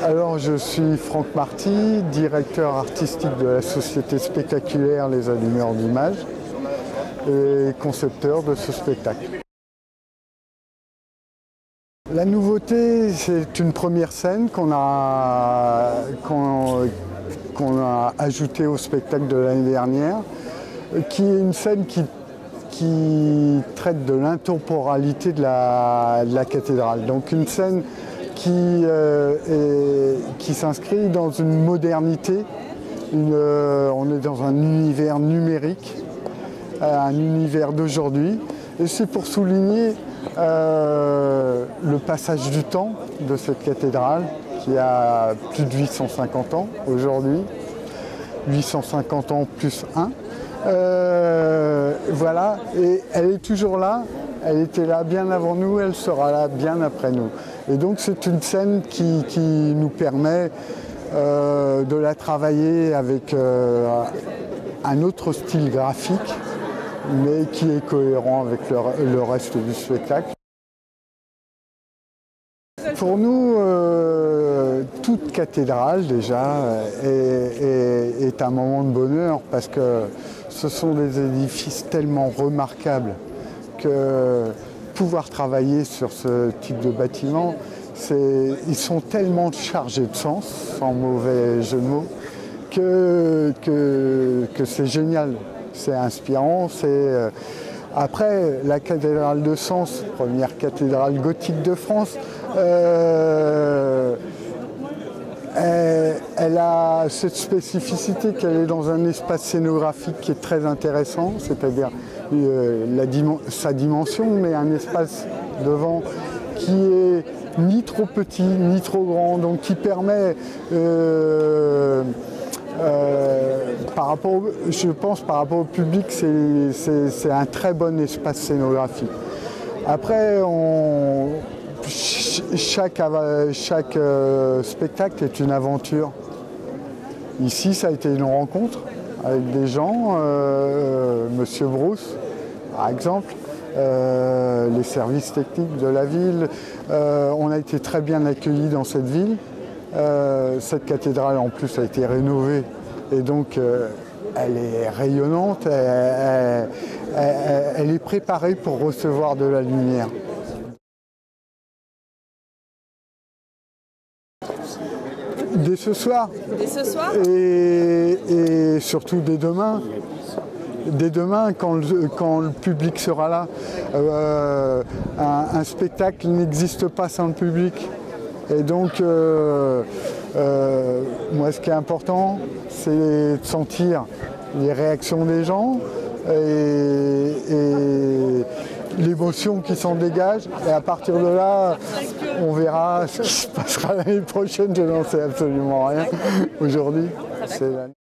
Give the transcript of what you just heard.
Alors, je suis Franck Marty, directeur artistique de la société spectaculaire Les Allumeurs d'Images et concepteur de ce spectacle. La nouveauté, c'est une première scène qu'on a ajoutée au spectacle de l'année dernière, qui est une scène qui traite de l'intemporalité de la cathédrale. Donc une scène qui s'inscrit dans une modernité. On est dans un univers numérique, un univers d'aujourd'hui. Et c'est pour souligner le passage du temps de cette cathédrale qui a plus de 850 ans aujourd'hui, 850 ans plus 1. Voilà, et elle est toujours là, elle était là bien avant nous, elle sera là bien après nous. Et donc c'est une scène qui nous permet de la travailler avec un autre style graphique, mais qui est cohérent avec le reste du spectacle. Pour nous, toute cathédrale déjà est un moment de bonheur parce que ce sont des édifices tellement remarquables que pouvoir travailler sur ce type de bâtiment, ils sont tellement chargés de sens, sans mauvais jeu de mots, que c'est génial, c'est inspirant. Après, la cathédrale de Sens, première cathédrale gothique de France, elle a cette spécificité qu'elle est dans un espace scénographique qui est très intéressant, c'est-à-dire sa dimension, mais un espace devant qui est ni trop petit ni trop grand, donc qui permet, je pense par rapport au public, c'est un très bon espace scénographique. Après, chaque spectacle est une aventure. Ici, ça a été une rencontre avec des gens, Monsieur Bruce, par exemple, les services techniques de la ville. On a été très bien accueillis dans cette ville. Cette cathédrale, en plus, a été rénovée et donc elle est rayonnante, elle est préparée pour recevoir de la lumière. Dès ce soir. Dès ce soir. Et surtout dès demain. Dès demain, quand le public sera là. Un spectacle n'existe pas sans le public. Et donc, moi, ce qui est important, c'est de sentir les réactions des gens et l'émotion qui s'en dégage. Et à partir de là, on verra ce qui se passera l'année prochaine. Je n'en sais absolument rien. Aujourd'hui, c'est l'année.